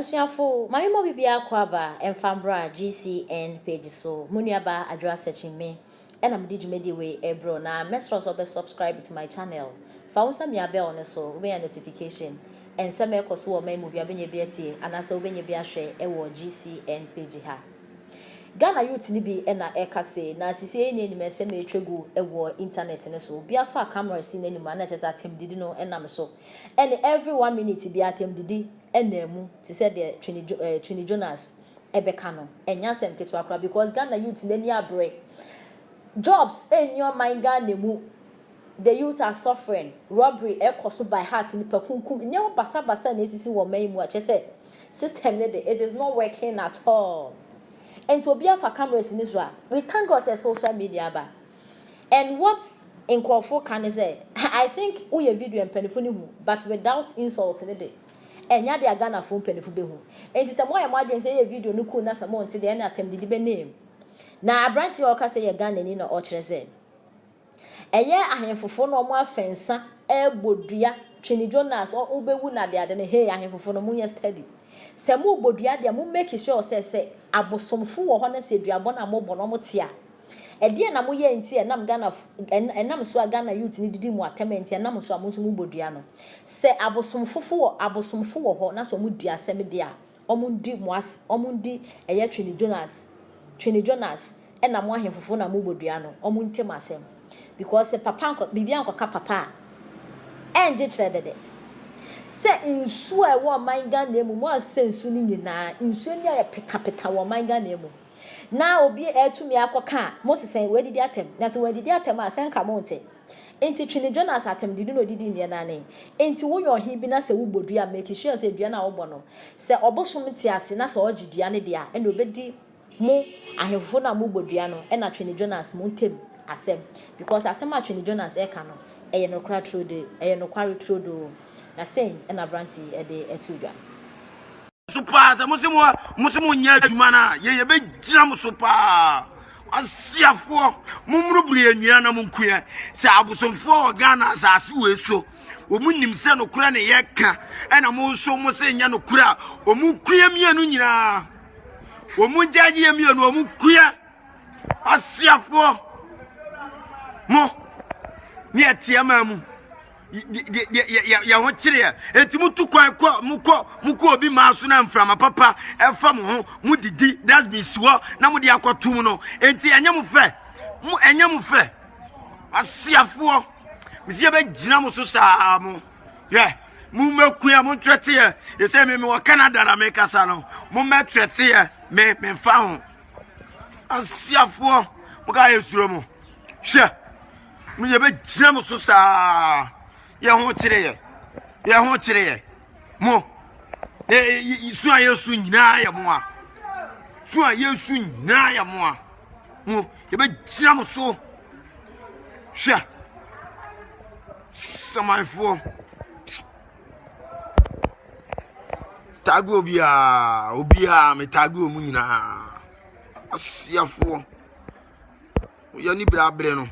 Abusuafo, mami mo bibia kwaba enfambra GCN page so munuaba adwa searching me and I'm djumedi we ebro na mesro so be subscribe to my channel. Fa wonsa mi abe on so we notification and some e koso wo mai mu bia benye biatie anasa wo benye bia hwe e wo GCN page ha. Ghana youth ni bi na ekase na sisi ni me se me twegu e wo internet ne so bia fa camera si n'anim na chese atem didi no enam so and every 1 minute bia atem didi enemu ti say the Trini Jonas ebeka no enya sem ketu akra because Ghana youth ni abre jobs in your mind Ghana mu the youth are suffering robbery ekoso by heart ni pakunkum nya basa basa na esisi wo man mu a chese system ne it is not working at all. And to be for cameras in Israel, we thank God say social media ba. And what in Crawford can say, I think we a video and penifuni but without insults in it. And ya de Ghana phone penifu be hu. And it's a more imagine say a video no cool na some until the end attempt the name. Na abranti o ka say ya Ghana ni na o kire say. Eye ahemfofo no mo afensa e bodua Trini Jonas o obewu na de ade ne hey ahemfofo no mo nya study. Se mu bodua de mu make sure say abosomfo wo ho na se duabo na mo bono mo tia e de na mo ye nti enam Ghana enam so Ghana youth ni didi mu atementi enam so amonso mu bodua no se abosomfo wo ho na so mu di asem de a omundi muas omundi eye Trini Jonas enam wo ahemfofo na mu bodua no omuntem asem because se papa bibia nkoka papa enje kire de se nsu e wo manga na emu mo asensu ni nyina nsu ni ya peta wo manga na emu na obi etumi akoka mo sesen wedidi atem na se wedidi atem asenka mo nte enti Trini Jonas atem didi no didi ne na ne enti wo yo hi bi na se wo bodua make sure se dua na wo bono se obosom ti ase na se ogidua ne dia e no obedi mo ahefo na mo bodua no e na Trini Jonas mo ntem asem because asem a Trini Jonas e ka no eye no kra trode eye no kware trode na sen na branti e de etudwa super se musimu nya adwuma na ye be gira mu super asiafo mumrubru enua na munkua se abosomfo Ghana asase we so omunim se no kura ne yeka na mo so mo se nya no kura omunkua mienu nyina omunjaje mienu omunkua asiafo mo ni etiama mu ya ho kire enti mutu kwan ko muko obi maaso na mframa papa efa mo ho mudidi that's be swo na mudi akotum no enti enyem fe asiafo misi be gina mo so saa mo ye mu mekua mo twete ye se me wo Canada na me kasa no mo metwete ye me mfa ho asiafo mo ga yesuro mo hwe mu ye be gina mo so saa ya ho kire ye mo su ayesu nyina ya mo a su ayesu nyina ya mo a mo ye be gira mo so sha samaifo tagu obia me tagu omu nyina asiafo ya ni brabre no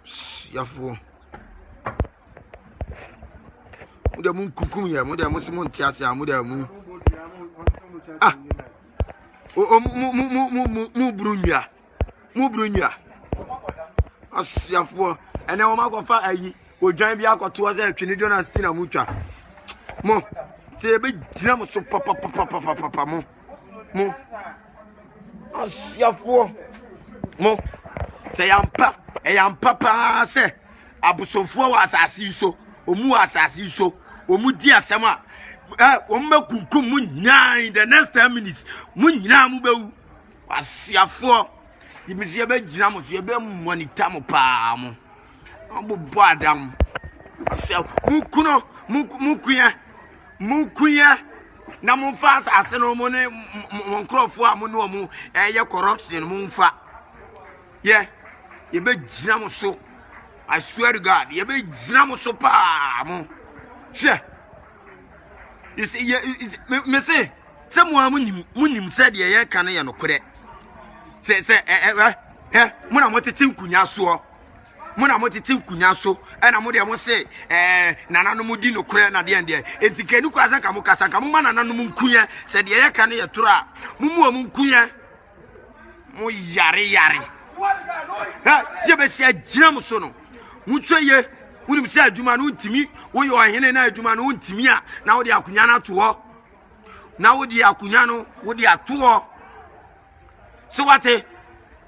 asiafo muda mun kunkum ya muda musimun tiasa muda mu mu brunya asiafo ene wo makofa ayi odwan bi akoto ze Trini Jonas tina mutwa mo se be gina mo so papa mo asiafo mo se yampa pa se abusofo wa asasi so omu asasi so omu di asema omu kunkum mu nyina the next 10 minutes mu nyina mu bewu asiafo ibisi ye be gina mo so ye be monitor mo pa mo obo adam asiafo mukuya na mo fa asase no mo ne mo nkrofo a mo no mo ye corruption mo mfa ye be gina mo so I swear to God, you be jam so pa mo. Che. You see, me say, someone munim said ye can ya no kure. Say, muna mo tete nkunya so. muna motiti nkunya so na mo de mo se nananom di no kure na de ende etikani kwa sanka mo kasanka mo nananom nkunya se de ye ka ne ye tura mo mu nkunya mo yare ha je be se agyina mo so no mo tsoye woni se adwuma no ntimi wo ye ohene na adwuma no ntimi a na wo de akunya na to ho na wo de akunya no wo de ato ho so wate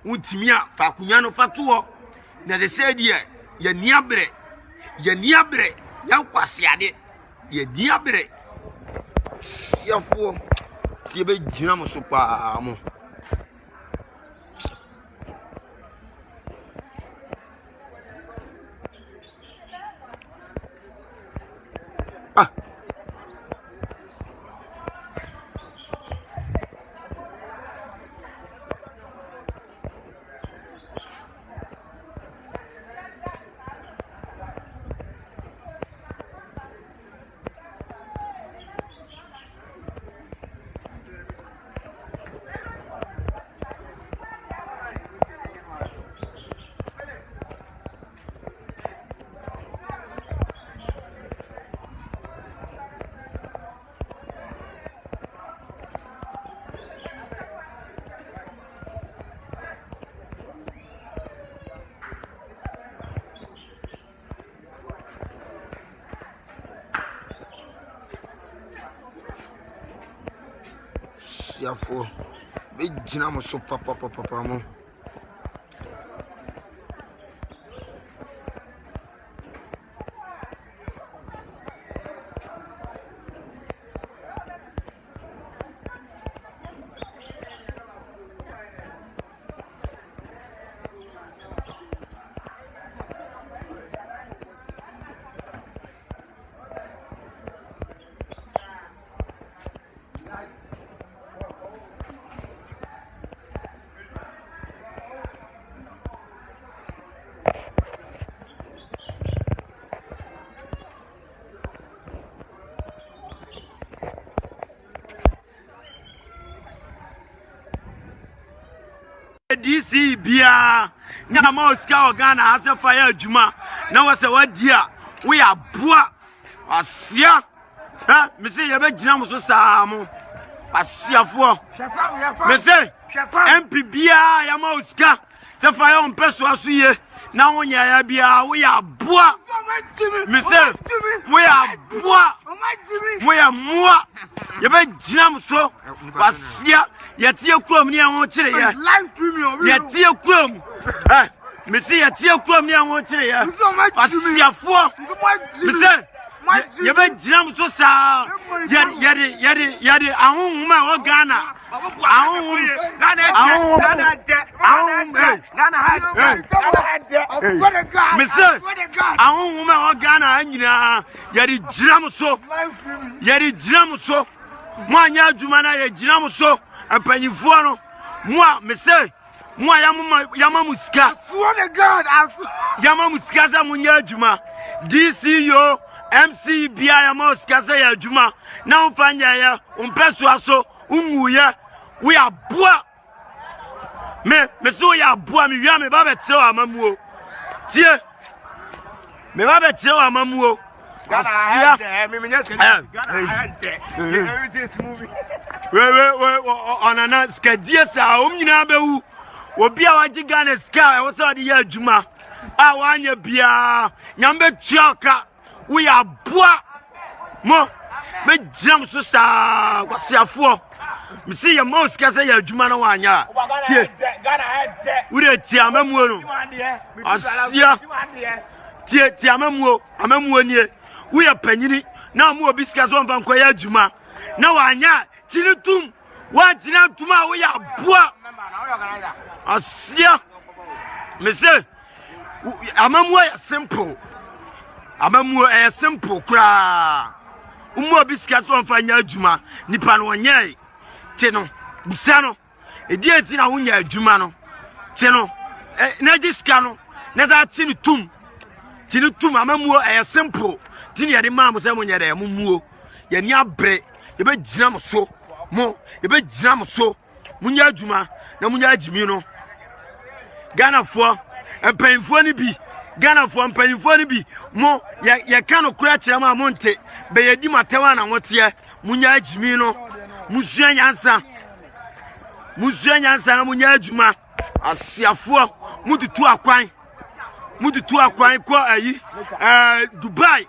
ntimi a fa akunya no fa to ho na de se die ye niabre ya kwasiade ye niabre ya fo ti be gyina mo so pa mo Yafo be jina mo so papa mo DC bia na ma oska Ghana ase fire adwuma na wase wadia we aboa asia ha me se ye be gina mo so saa mo asiafo me se MP bia ya ma oska se fire on peso aso ye na wonya ya bia we aboa me se we aboa we amua ye be gina mo so asia yetie kurom ni anwo kire ya live stream yetie kurom me se yetie kurom ni anwo kire ya asiafo me se ye be ginam so sa yade ahunhuma o Ghana me se ahunhuma o Ghana anyina yade ginam so mo anya adwuma na ye ginam so apanyifo no mo me se mo yama musika swear to God yama musika za munya adwuma DCO MC bia yama musika za ya adwuma na umfanya ya umpeso aso umuye we aboa me so ya aboa me wia me ba be tire amamuo tie me ba be tire amamuo Ghana everything moving. We onana skadie sa omnyina bewu obi a waji Ghana ska wo so de ya adwuma a wanya bia nyambe tuaka we aboa mo me jam so sa kwasiafo me see your mouse ka say ya adwuma na wanya tie Ghana head we tie amamuo no asia tie amamuo nie we are panyini na mo obi ska so mfa nkoya adwuma na wanya chinitum wa jina tuma we ya boa asia me say amamuo ya simple amamuo e simple kra umo obi ska so mfa nya adwuma nipa no onye ti no bisa no edi eti na wonya adwuma no ti no na diska no na za chinitum amamuo e simple tini ya de mamu se munye de mumuo ya ni abre ye be gina mo so mo ye be gina mo so munya adwuma na munya agimi no Ghana fo empanfo ni bi Ghana for mpanyimfo ni bi mo ye ka no kura kire ma monte be ye di matewa na wote munya ajimi no musua nyansa na munya adwuma asiafo mututu akwan ko ayi Dubai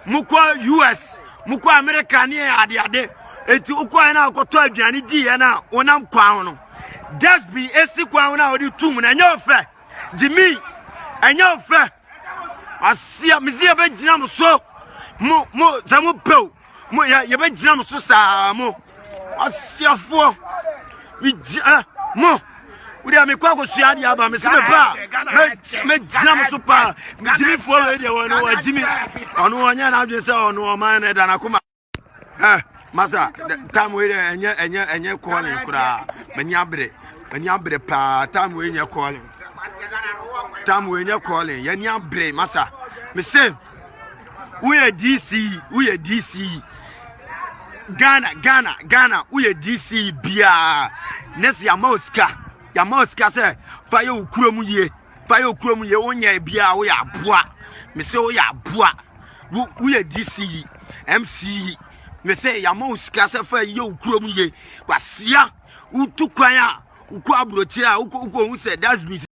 mukọ US mukọ America ni ade enti ukọ na akoto aduane di ye na onam kwan no just be esi kwan na odi tum na nya ofe Jimmy enya ofe asia mizie be gina mo so mo zamu pew mo ye be gina mo so sa mo asiafo mi mo uri amekwa ko sua dia ba me se me ba me gina mo so pa Jimmy fo we de wonu wa Jimmy onu onya na adwe se onu o man na da na kuma masa time we enye calling kura manya bre pa time we enye calling ya nya bre masa me say we DC Ghana we DC bia nesi ya mauska say fire ukurom ye onya bia we aboa me say we aboa we DC MC me say ya mauska say fire ye ukurom ye kwasia utu kwan a ukọ abrotira ukọ hu say that's me